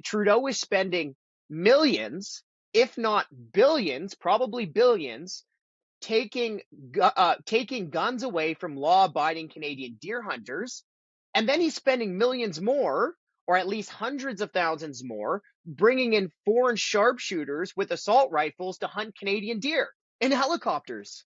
Trudeau is spending millions, if not billions, probably billions, taking guns away from law-abiding Canadian deer hunters, and then he's spending millions more, or at least hundreds of thousands more, bringing in foreign sharpshooters with assault rifles to hunt Canadian deer in helicopters.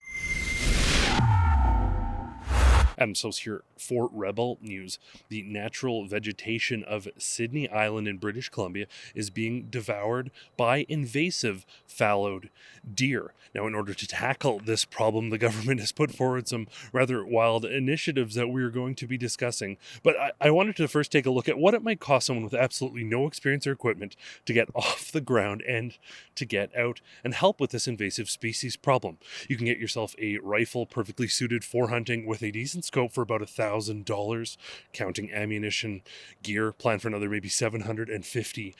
Adam Sos here for Rebel News. The natural vegetation of Sidney Island in British Columbia is being devoured by invasive fallowed deer. Now, in order to tackle this problem, the government has put forward some rather wild initiatives that we're going to be discussing. But I wanted to first take a look at what it might cost someone with absolutely no experience or equipment to get off the ground and to get out and help with this invasive species problem. You can get yourself a rifle perfectly suited for hunting with a decent scope for about $1,000, counting ammunition, gear, plan for another maybe $750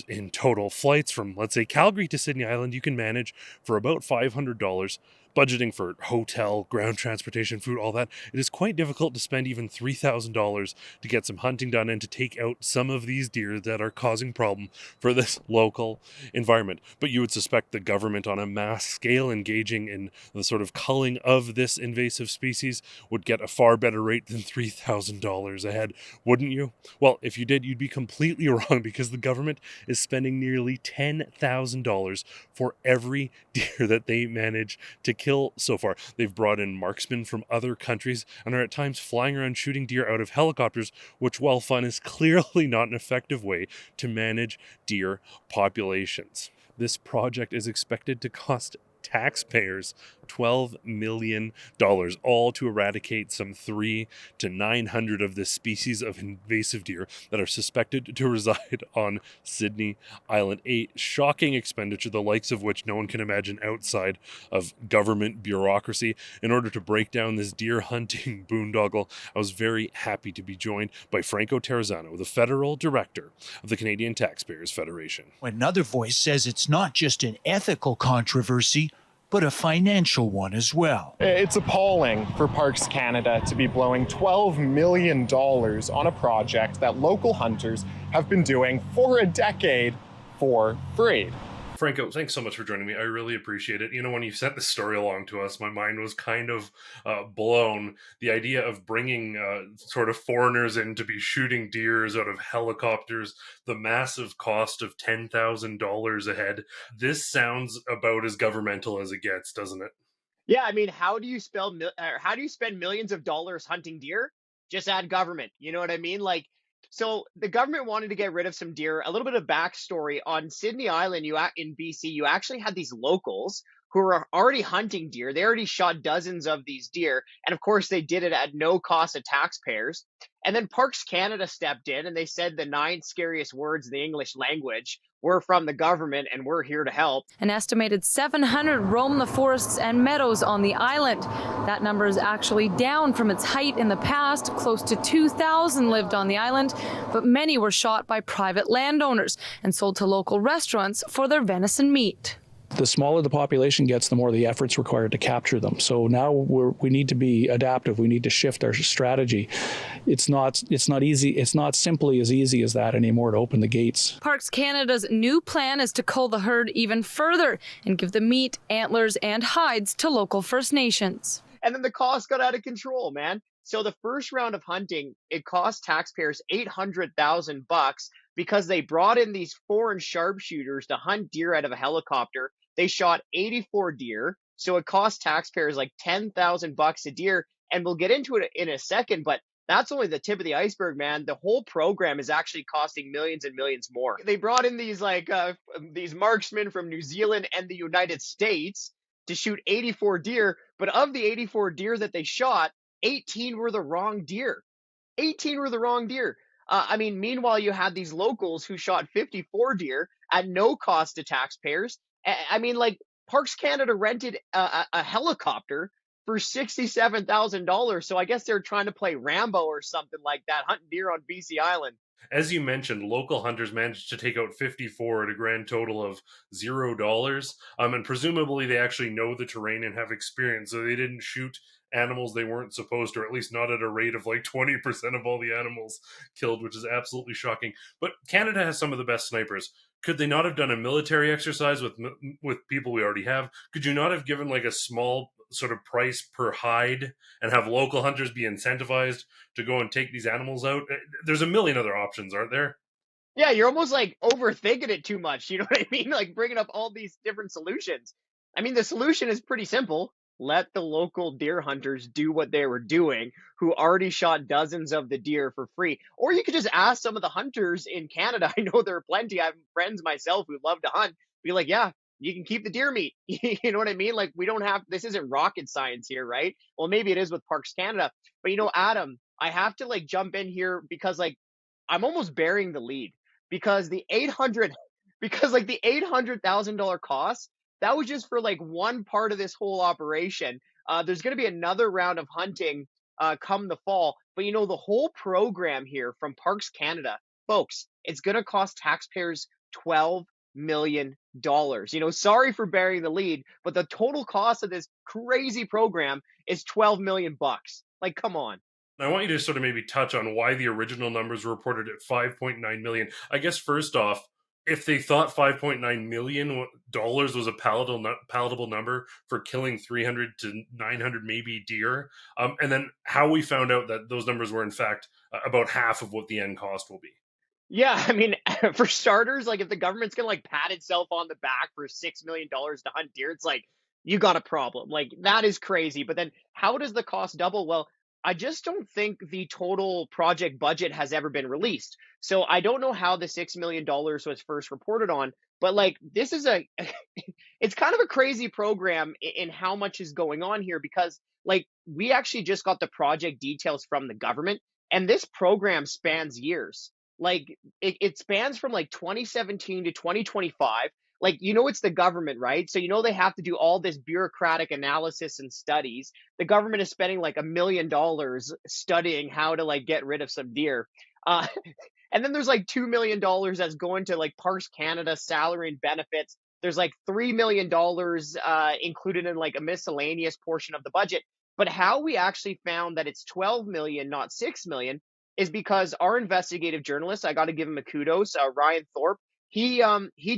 in total. Flights from, let's say, Calgary to Sidney Island, you can manage for about $500. Budgeting for hotel, ground transportation, food, all that, it is quite difficult to spend even $3,000 to get some hunting done and to take out some of these deer that are causing problem for this local environment. But you would suspect the government on a mass scale engaging in the sort of culling of this invasive species would get a far better rate than $3,000 a head, wouldn't you? Well, if you did, you'd be completely wrong, because the government is spending nearly $10,000 for every deer that they manage to kill so far. They've brought in marksmen from other countries and are at times flying around shooting deer out of helicopters, which, while fun, is clearly not an effective way to manage deer populations. This project is expected to cost taxpayers $12 million, all to eradicate some 300 to 900 of this species of invasive deer that are suspected to reside on Sidney Island. A shocking expenditure, the likes of which no one can imagine outside of government bureaucracy. In order to break down this deer hunting boondoggle, I was very happy to be joined by Franco Terrazzano, the federal director of the Canadian Taxpayers Federation. Another voice says it's not just an ethical controversy, but a financial one as well. It's appalling for Parks Canada to be blowing $12 million on a project that local hunters have been doing for a decade for free. Franco, thanks so much for joining me. I really appreciate it. You know, when you sent this story along to us, my mind was kind of blown. The idea of bringing sort of foreigners in to be shooting deers out of helicopters, the massive cost of $10,000 a head. This sounds about as governmental as it gets, doesn't it? Yeah, I mean, how do you spend millions of dollars hunting deer? Just add government. You know what I mean? Like, so the government wanted to get rid of some deer. A little bit of backstory on Sidney Island, in BC, you actually had these locals who were already hunting deer. They already shot dozens of these deer, and of course, they did it at no cost to taxpayers. And then Parks Canada stepped in, and they said the 9 scariest words in the English language were from the government, and we're here to help. An estimated 700 roam the forests and meadows on the island. That number is actually down from its height in the past. Close to 2,000 lived on the island, but many were shot by private landowners and sold to local restaurants for their venison meat. The smaller the population gets, the more the effort's required to capture them. So now we need to be adaptive. We need to shift our strategy. It's not easy. It's not simply as easy as that anymore to open the gates. Parks Canada's new plan is to cull the herd even further and give the meat, antlers, and hides to local First Nations. And then the cost got out of control, man. So the first round of hunting, it cost taxpayers $800,000 because they brought in these foreign sharpshooters to hunt deer out of a helicopter. They shot 84 deer, so it cost taxpayers like $10,000 a deer. And we'll get into it in a second, but that's only the tip of the iceberg, man. The whole program is actually costing millions and millions more. They brought in these these marksmen from New Zealand and the United States to shoot 84 deer, but of the 84 deer that they shot, 18 were the wrong deer. 18 were the wrong deer. Meanwhile, you had these locals who shot 54 deer at no cost to taxpayers. Parks Canada rented a helicopter for $67,000. So I guess they're trying to play Rambo or something like that, hunting deer on BC Island. As you mentioned, local hunters managed to take out 54 at a grand total of $0. And presumably they actually know the terrain and have experience, so they didn't shoot animals they weren't supposed to, or at least not at a rate of like 20% of all the animals killed, which is absolutely shocking. But Canada has some of the best snipers. Could they not have done a military exercise with people we already have? Could you not have given like a small sort of price per hide and have local hunters be incentivized to go and take these animals out? There's a million other options, aren't there? Yeah, you're almost like overthinking it too much. You know what I mean? Like bringing up all these different solutions. I mean, the solution is pretty simple. Let the local deer hunters do what they were doing, who already shot dozens of the deer for free. Or you could just ask some of the hunters in Canada. I know there are plenty. I have friends myself who love to hunt. Be like, yeah, you can keep the deer meat. You know what I mean? Like, we don't have, this isn't rocket science here, right? Well, maybe it is with Parks Canada. But, Adam, I have to like jump in here because like I'm almost burying the lead because the $800,000 cost, that was just for like one part of this whole operation. There's going to be another round of hunting come the fall. But the whole program here from Parks Canada, folks, it's going to cost taxpayers $12 million. Sorry for burying the lead, but the total cost of this crazy program is $12 million. Like, come on. I want you to sort of maybe touch on why the original numbers were reported at $5.9 million. I guess first off, if they thought $5.9 million was a palatable number for killing 300 to 900 maybe deer, and then how we found out that those numbers were in fact about half of what the end cost will be. Yeah, I mean, for starters, like if the government's gonna like pat itself on the back for $6 million to hunt deer, it's like, you got a problem. Like, that is crazy. But then how does the cost double? Well, I just don't think the total project budget has ever been released. So I don't know how the $6 million was first reported on, but like, this is it's kind of a crazy program in how much is going on here, because like, we actually just got the project details from the government, and this program spans years. Like, it spans from like 2017 to 2025. Like, it's the government, right? So, they have to do all this bureaucratic analysis and studies. The government is spending like $1 million studying how to like get rid of some deer. And then there's like $2 million that's going to like Parks Canada salary and benefits. There's like $3 million included in like a miscellaneous portion of the budget. But how we actually found that it's 12 million, not 6 million, is because our investigative journalist, I got to give him a kudos, Ryan Thorpe, he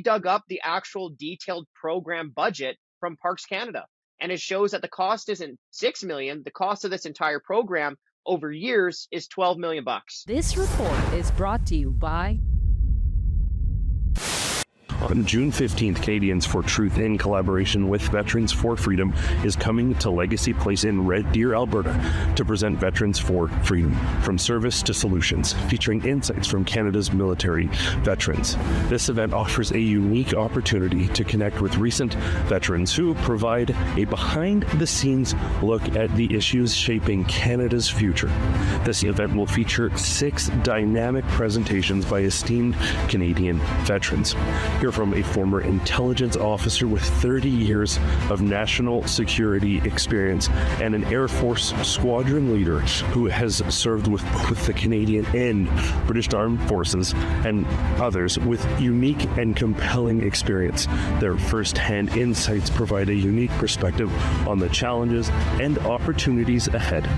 dug up the actual detailed program budget from Parks Canada, and it shows that the cost isn't 6 million. The cost of this entire program over years is 12 million bucks. This report is brought to you by On June 15th, Canadians for Truth, in collaboration with Veterans for Freedom, is coming to Legacy Place in Red Deer, Alberta, to present Veterans for Freedom, From Service to Solutions, featuring insights from Canada's military veterans. This event offers a unique opportunity to connect with recent veterans who provide a behind-the-scenes look at the issues shaping Canada's future. This event will feature 6 dynamic presentations by esteemed Canadian veterans. Hear from a former intelligence officer with 30 years of national security experience and an Air Force squadron leader who has served with both the Canadian and British Armed Forces, and others with unique and compelling experience. Their first-hand insights provide a unique perspective on the challenges and opportunities ahead.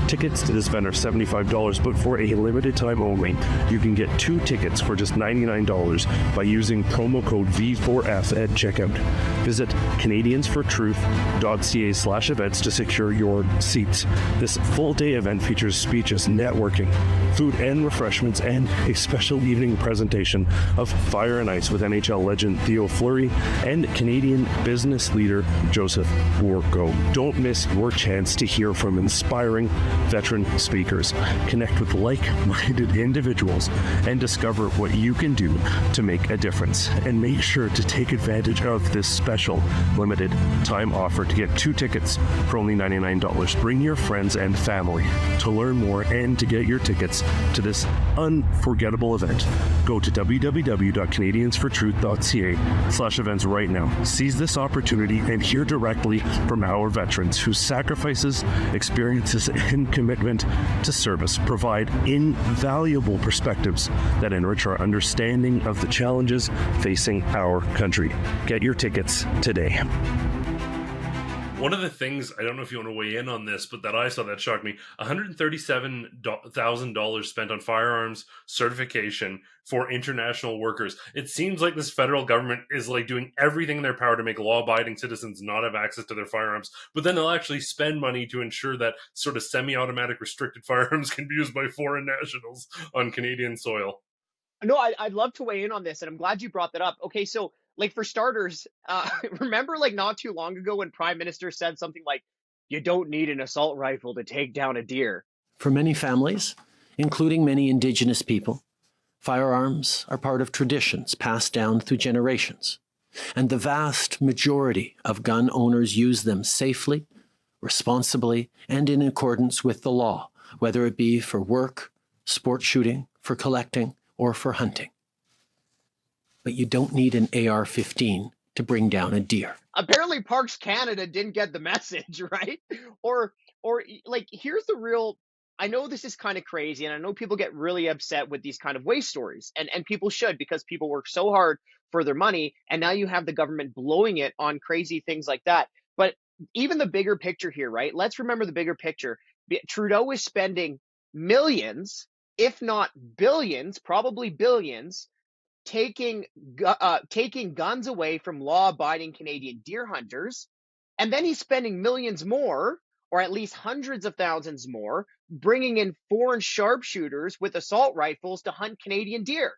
Tickets to this event are $75, but for a limited time only, you can get 2 tickets for just $99 by using promo code V4F at checkout. Visit canadiansfortruth.ca/events to secure your seats. This full-day event features speeches, networking, food and refreshments, and a special evening presentation of Fire and Ice with NHL legend Theo Fleury and Canadian business leader Joseph Warko. Don't miss your chance to hear from inspiring veteran speakers, connect with like-minded individuals, and discover what you can do to make a difference. And make sure to take advantage of this special limited time offer to get 2 tickets for only $99. Bring your friends and family. To learn more and to get your tickets to this unforgettable event, go to www.canadiansfortruth.ca/events right now. Seize this opportunity and hear directly from our veterans whose sacrifices, experiences, and commitment to service provide invaluable perspectives that enrich our understanding of the challenges facing our country. Get your tickets today. One of the things, I don't know if you want to weigh in on this, but that I saw that shocked me, $137,000 spent on firearms certification for international workers. It seems like this federal government is like doing everything in their power to make law-abiding citizens not have access to their firearms, but then they'll actually spend money to ensure that sort of semi-automatic restricted firearms can be used by foreign nationals on Canadian soil. No, I'd love to weigh in on this, and I'm glad you brought that up. Okay, so like for starters, remember like not too long ago when Prime Minister said something like, "You don't need an assault rifle to take down a deer." For many families, including many Indigenous people, firearms are part of traditions passed down through generations, and the vast majority of gun owners use them safely, responsibly, and in accordance with the law, whether it be for work, sport shooting, for collecting, or for hunting. But you don't need an AR-15 to bring down a deer. Apparently Parks Canada didn't get the message, right? Or like here's the real, I know this is kind of crazy, and I know people get really upset with these kind of waste stories, and people should, because people work so hard for their money, and now you have the government blowing it on crazy things like that. But even the bigger picture here, right? Let's remember the bigger picture. Trudeau is spending millions, if not billions, probably billions, taking guns away from law-abiding Canadian deer hunters, and then he's spending millions more, or at least hundreds of thousands more, bringing in foreign sharpshooters with assault rifles to hunt Canadian deer.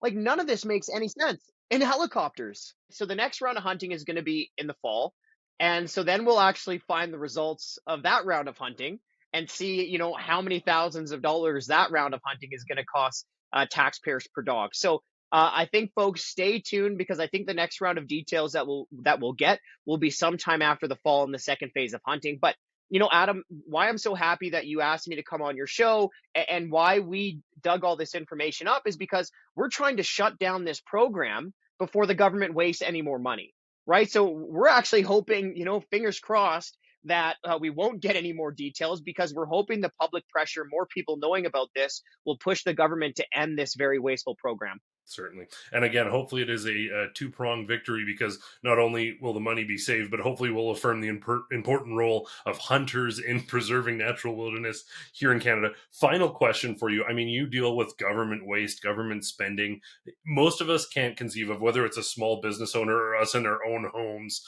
Like, none of this makes any sense. In helicopters. So the next round of hunting is going to be in the fall, and so then we'll actually find the results of that round of hunting and see, you know, how many thousands of dollars that round of hunting is going to cost taxpayers per dog. So I think folks stay tuned, because I think the next round of details that we'll get will be sometime after the fall in the second phase of hunting. But you know, Adam, why I'm so happy that you asked me to come on your show and why we dug all this information up is because we're trying to shut down this program before the government wastes any more money, right? So we're actually hoping, you know, fingers crossed, that we won't get any more details, because we're hoping the public pressure, more people knowing about this, will push the government to end this very wasteful program. Certainly. And again, hopefully it is a two-pronged victory, because not only will the money be saved, but hopefully will affirm the important role of hunters in preserving natural wilderness here in Canada. Final question for you. I mean, you deal with government waste, government spending. Most of us can't conceive of, whether it's a small business owner or us in our own homes,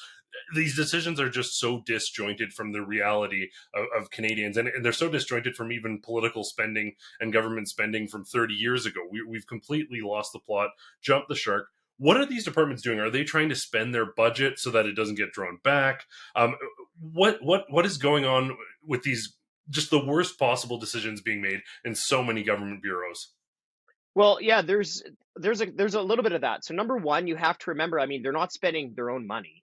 these decisions are just so disjointed from the reality of Canadians. And they're so disjointed from even political spending and government spending from 30 years ago. We've completely lost the plot, jumped the shark. What are these departments doing? Are they trying to spend their budget so that it doesn't get drawn back? What is going on with these, just the worst possible decisions being made in so many government bureaus? Well, yeah, there's a little bit of that. So number one, you have to remember, I mean, they're not spending their own money.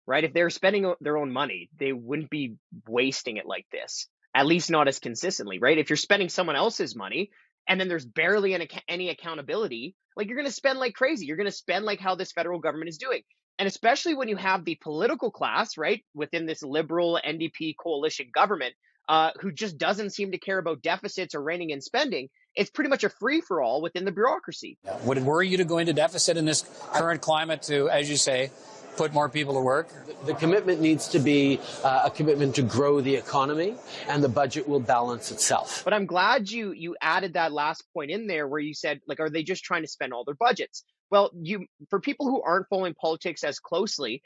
Right? If they're spending their own money, they wouldn't be wasting it like this, at least not as consistently, right? If you're spending someone else's money and then there's barely any accountability, like, you're going to spend like crazy. You're going to spend like how this federal government is doing. And especially when you have the political class, right, within this Liberal NDP coalition government, who just doesn't seem to care about deficits or reining in spending, it's pretty much a free-for-all within the bureaucracy. Would it worry you to go into deficit in this current climate to, as you say, put more people to work? The commitment needs to be a commitment to grow the economy, and the budget will balance itself. But I'm glad you added that last point in there where you said, like, are they just trying to spend all their budgets? Well, for people who aren't following politics as closely,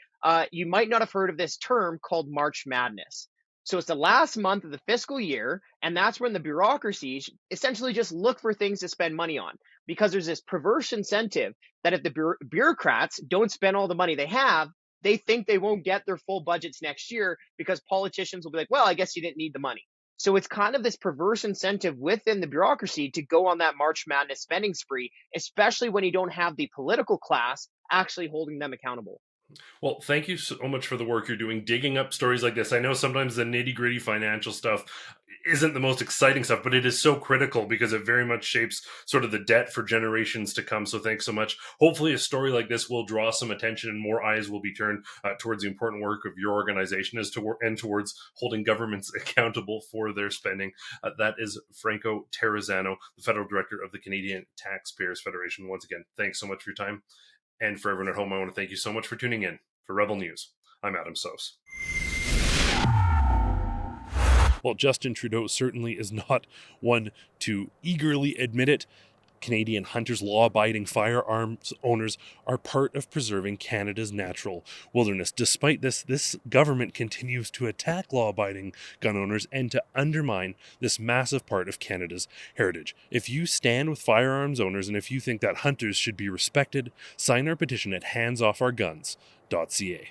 you might not have heard of this term called March Madness. So it's the last month of the fiscal year, and that's when the bureaucracies essentially just look for things to spend money on, because there's this perverse incentive that if the bureaucrats don't spend all the money they have, they think they won't get their full budgets next year, because politicians will be like, well, I guess you didn't need the money. So it's kind of this perverse incentive within the bureaucracy to go on that March Madness spending spree, especially when you don't have the political class actually holding them accountable. Well, thank you so much for the work you're doing, digging up stories like this. I know sometimes the nitty-gritty financial stuff isn't the most exciting stuff, but it is so critical because it very much shapes sort of the debt for generations to come. So thanks so much. Hopefully a story like this will draw some attention and more eyes will be turned towards the important work of your organization and towards holding governments accountable for their spending. That is Franco Terrazzano, the Federal Director of the Canadian Taxpayers Federation. Once again, thanks so much for your time. And for everyone at home, I want to thank you so much for tuning in. For Rebel News, I'm Adam Sos. While Justin Trudeau certainly is not one to eagerly admit it, Canadian hunters, law-abiding firearms owners are part of preserving Canada's natural wilderness. Despite this government continues to attack law-abiding gun owners and to undermine this massive part of Canada's heritage. If you stand with firearms owners and if you think that hunters should be respected, sign our petition at handsoffourguns.ca.